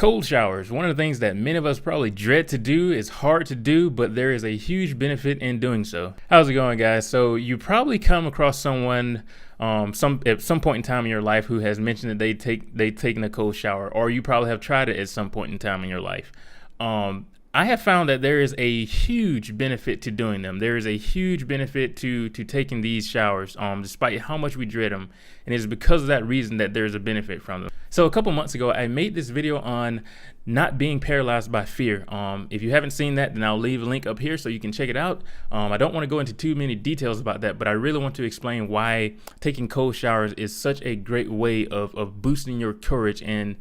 Cold showers, one of the things that many of us probably dread to do. Is hard to do, but there is a huge benefit in doing so. How's it going, guys? So you probably come across someone at some point in time in your life who has mentioned that they've taken a cold shower, or you probably have tried it at some point in time in your life. I have found that there is a huge benefit to doing them. There is a huge benefit to taking these showers, despite how much we dread them. And it's because of that reason that there's a benefit from them. So a couple months ago, I made this video on not being paralyzed by fear. If you haven't seen that, then I'll leave a link up here so you can check it out. I don't want to go into too many details about that, but I really want to explain why taking cold showers is such a great way of boosting your courage and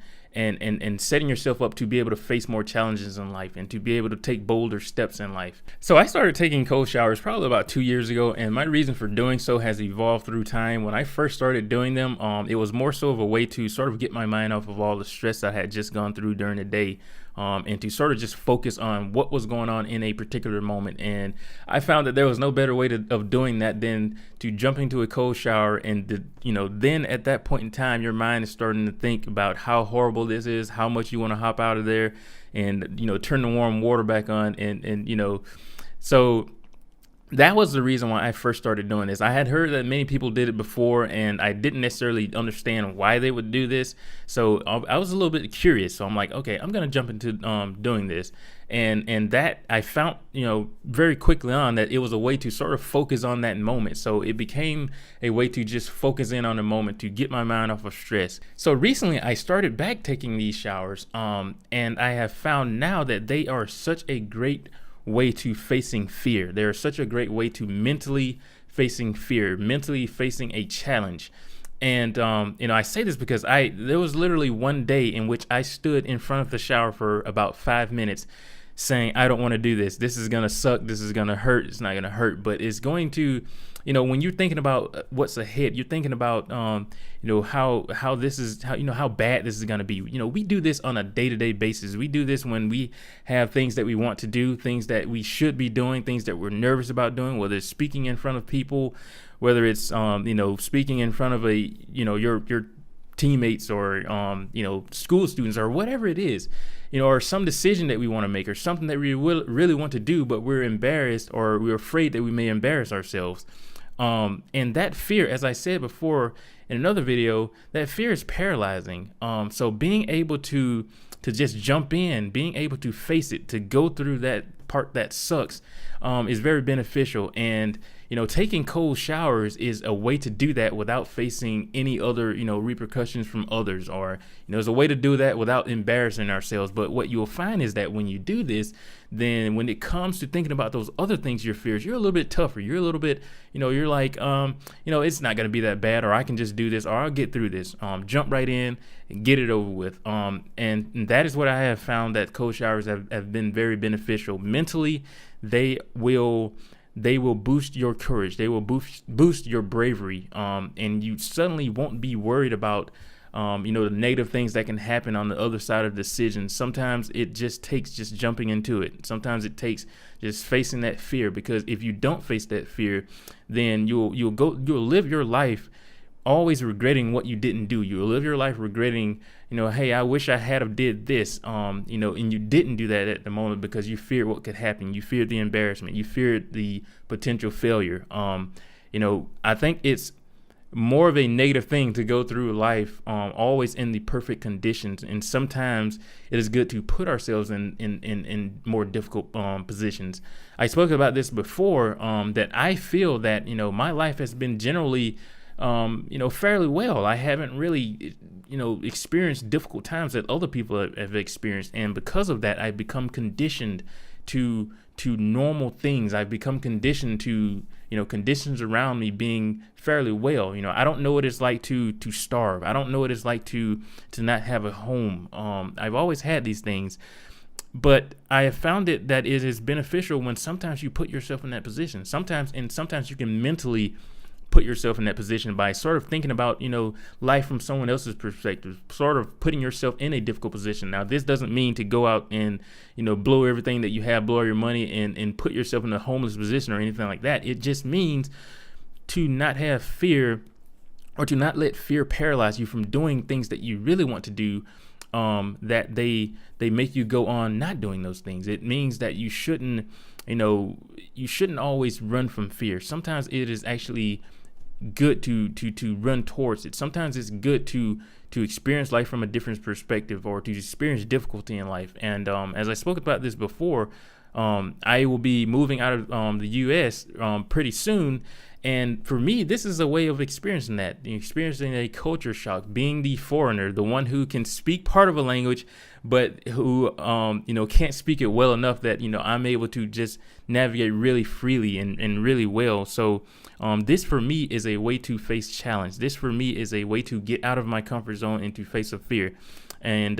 setting yourself up to be able to face more challenges in life and to be able to take bolder steps in life. So I started taking cold showers probably about 2 years ago, and my reason for doing so has evolved through time. When I first started doing them, it was more so of a way to sort of get my mind off of all the stress I had just gone through during the day. And to sort of just focus on what was going on in a particular moment. And I found that there was no better way of doing that than to jump into a cold shower. And, then at that point in time, your mind is starting to think about how horrible this is, how much you want to hop out of there and, turn the warm water back on. So that was the reason why I first started doing this. I had heard that many people did it before, and I didn't necessarily understand why they would do this. So I was a little bit curious. So I'm like, okay, I'm going to jump into doing this. And that I found, very quickly on that it was a way to sort of focus on that moment. So it became a way to just focus in on the moment to get my mind off of stress. So recently I started back taking these showers, and I have found now that they are such a great way to facing fear. They're such a great way to mentally facing fear, mentally facing a challenge. And I say this because there was literally one day in which I stood in front of the shower for about 5 minutes saying, I don't want to do this. This is going to suck. This is going to hurt. It's not going to hurt, but it's going to, when you're thinking about what's ahead, you're thinking about, how this is, how bad this is going to be. We do this on a day-to-day basis. We do this when we have things that we want to do, things that we should be doing, things that we're nervous about doing, whether it's speaking in front of people, whether it's, speaking in front of your teammates or, school students or whatever it is, or some decision that we want to make or something that we really want to do, but we're embarrassed or we're afraid that we may embarrass ourselves. And that fear, as I said before in another video, that fear is paralyzing. So being able to just jump in, being able to face it, to go through that part that sucks, is very beneficial. And taking cold showers is a way to do that without facing any other repercussions from others, or it's a way to do that without embarrassing ourselves. But what you'll find is that when you do this, then when it comes to thinking about those other things, your fears, you're a little bit tougher. You're a little bit, you're like, it's not going to be that bad, or I can just do this, or I'll get through this. Jump right in and get it over with. And that is what I have found, that cold showers have been very beneficial. Mentally, they will boost your courage. They will boost your bravery. And you suddenly won't be worried about the negative things that can happen on the other side of decisions. Sometimes it just takes just jumping into it. Sometimes it takes just facing that fear, because if you don't face that fear, then you'll live your life always regretting what you didn't do. You'll live your life regretting, hey, I wish I had have did this, and you didn't do that at the moment because you feared what could happen. You feared the embarrassment. You feared the potential failure. I think it's more of a negative thing to go through life always in the perfect conditions, and sometimes it is good to put ourselves in more difficult positions. I spoke about this before, that I feel that my life has been generally fairly well. I haven't really experienced difficult times that other people have experienced, and because of that, I've become conditioned to normal things. I've become conditioned to conditions around me being fairly well. I don't know what it's like to starve. I don't know what it's like to not have a home. I've always had these things, but I have found that it is beneficial when sometimes you put yourself in that position. Sometimes you can mentally put yourself in that position by sort of thinking about, life from someone else's perspective, sort of putting yourself in a difficult position. Now, this doesn't mean to go out and, blow everything that you have, blow your money and put yourself in a homeless position or anything like that. It just means to not have fear, or to not let fear paralyze you from doing things that you really want to do, that they make you go on not doing those things. It means that you shouldn't always run from fear. Sometimes it is actually good to run towards it. Sometimes it's good to experience life from a different perspective, or to experience difficulty in life. And as I spoke about this before, I will be moving out of the U.S. Pretty soon. And for me, this is a way of experiencing that, experiencing a culture shock, being the foreigner, the one who can speak part of a language, but who, can't speak it well enough that, I'm able to just navigate really freely and really well. So this for me is a way to face challenge. This for me is a way to get out of my comfort zone and to face a fear. And,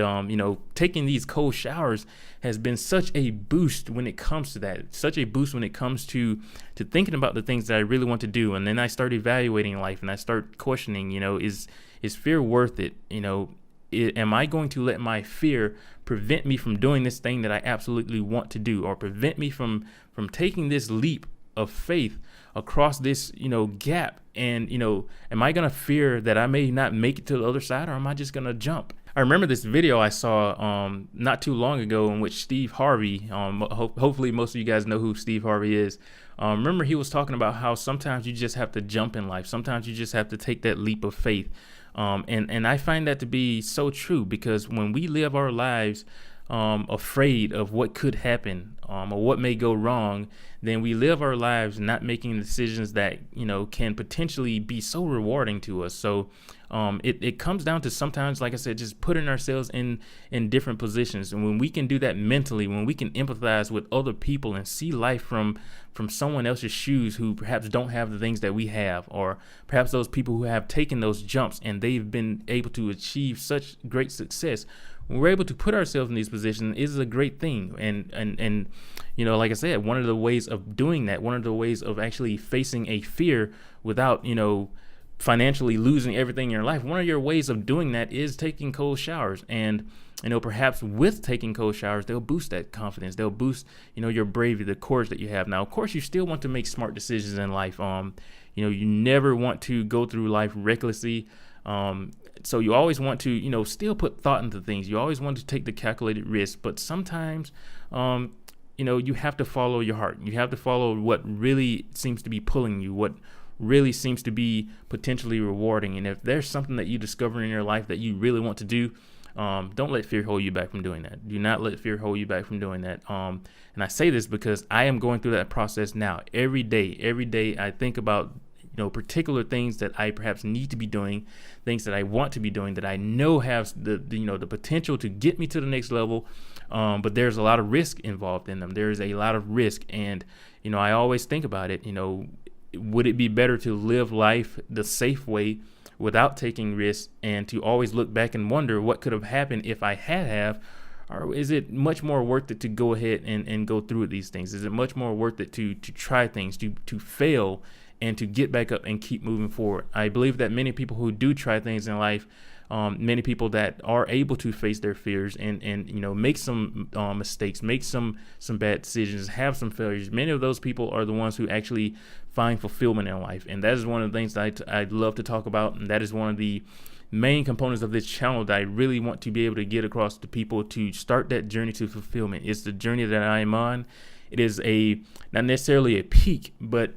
taking these cold showers has been such a boost when it comes to that, such a boost when it comes to thinking about the things that I really want to do. And then I start evaluating life, and I start questioning, is fear worth it? Am I going to let my fear prevent me from doing this thing that I absolutely want to do, or prevent me from taking this leap of faith across this, gap? And, am I going to fear that I may not make it to the other side, or am I just going to jump? I remember this video I saw not too long ago in which Steve Harvey, hopefully most of you guys know who Steve Harvey is. Remember, he was talking about how sometimes you just have to jump in life. Sometimes you just have to take that leap of faith. And I find that to be so true, because when we live our lives afraid of what could happen or what may go wrong, then we live our lives not making decisions that, can potentially be so rewarding to us. So it comes down to sometimes, like I said, just putting ourselves in different positions. And when we can do that mentally, when we can empathize with other people and see life from someone else's shoes who perhaps don't have the things that we have, or perhaps those people who have taken those jumps and they've been able to achieve such great success, when we're able to put ourselves in these positions, is a great thing. And like I said, one of the ways of doing that, one of the ways of actually facing a fear without, financially losing everything in your life, one of your ways of doing that is taking cold showers. And perhaps with taking cold showers, they'll boost that confidence. They'll boost, your bravery, the courage that you have. Now, of course, you still want to make smart decisions in life. You never want to go through life recklessly. So you always want to, still put thought into things. You always want to take the calculated risk. But sometimes, you have to follow your heart. You have to follow what really seems to be pulling you, what really seems to be potentially rewarding. And if there's something that you discover in your life that you really want to do, don't let fear hold you back from doing that. Do not let fear hold you back from doing that. And I say this because I am going through that process now. Every day I think about particular things that I perhaps need to be doing, things that I want to be doing, that I know have the potential to get me to the next level. But there's a lot of risk involved in them. There is a lot of risk. And, I always think about it, would it be better to live life the safe way without taking risks, and to always look back and wonder what could have happened if I have, or is it much more worth it to go ahead and go through with these things? Is it much more worth it to try things, to fail, and to get back up and keep moving forward? I believe that many people who do try things in life, many people that are able to face their fears and make some mistakes, make some bad decisions, have some failures, many of those people are the ones who actually find fulfillment in life. And that is one of the things that I love to talk about, and that is one of the main components of this channel that I really want to be able to get across to people to start that journey to fulfillment. It's the journey that I am on. It is not necessarily a peak, but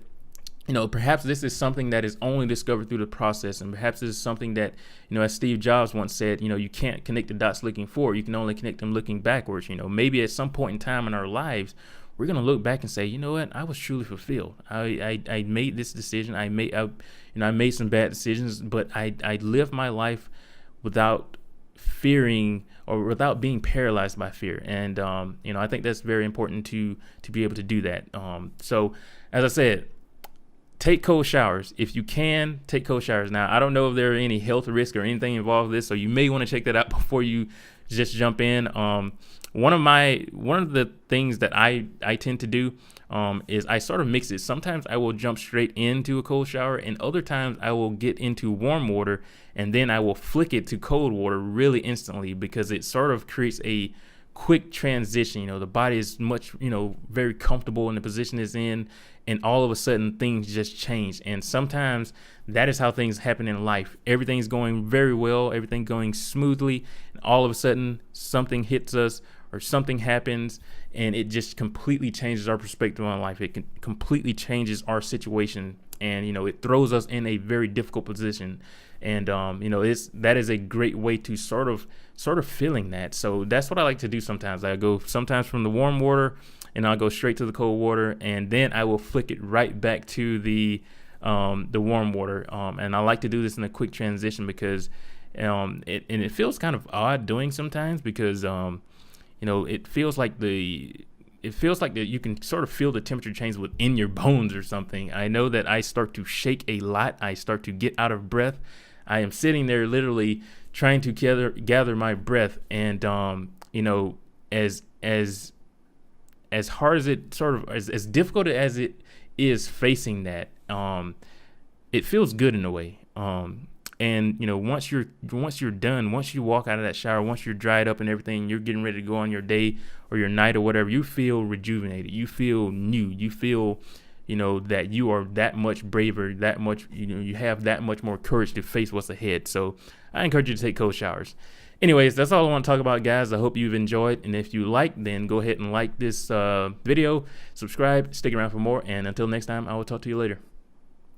perhaps this is something that is only discovered through the process. And perhaps this is something that, as Steve Jobs once said, you can't connect the dots looking forward. You can only connect them looking backwards. Maybe at some point in time in our lives, we're going to look back and say, you know what, I was truly fulfilled. I made this decision. I made some bad decisions, but I lived my life without fearing or without being paralyzed by fear. And, I think that's very important to be able to do that. So as I said, take cold showers. If you can, take cold showers. Now, I don't know if there are any health risk or anything involved with this, so you may want to check that out before you just jump in. One of the things that I tend to do is I sort of mix it. Sometimes I will jump straight into a cold shower, and other times I will get into warm water and then I will flick it to cold water really instantly, because it sort of creates a quick transition. The body is much, very comfortable in the position it's in, and all of a sudden things just change. And sometimes that is how things happen in life. Everything's going very well, everything going smoothly, and all of a sudden something hits us or something happens, and it just completely changes our perspective on life. It completely changes our situation, and it throws us in a very difficult position. And that is a great way to sort of feeling that. So that's what I like to do sometimes. I go sometimes from the warm water, and I'll go straight to the cold water, and then I will flick it right back to the warm water. And I like to do this in a quick transition because it feels kind of odd doing sometimes, because it feels like that you can sort of feel the temperature change within your bones or something. I know that I start to shake a lot. I start to get out of breath. I am sitting there literally trying to gather my breath, and as hard as it sort of as difficult as it is facing that, it feels good in a way. And once you're done, once you walk out of that shower, once you're dried up and everything, you're getting ready to go on your day or your night or whatever, you feel rejuvenated. You feel new. You feel that you are that much braver, that much, you have that much more courage to face what's ahead. So I encourage you to take cold showers. Anyways, that's all I want to talk about, guys. I hope you've enjoyed. And if you like, then go ahead and like this video, subscribe, stick around for more. And until next time, I will talk to you later.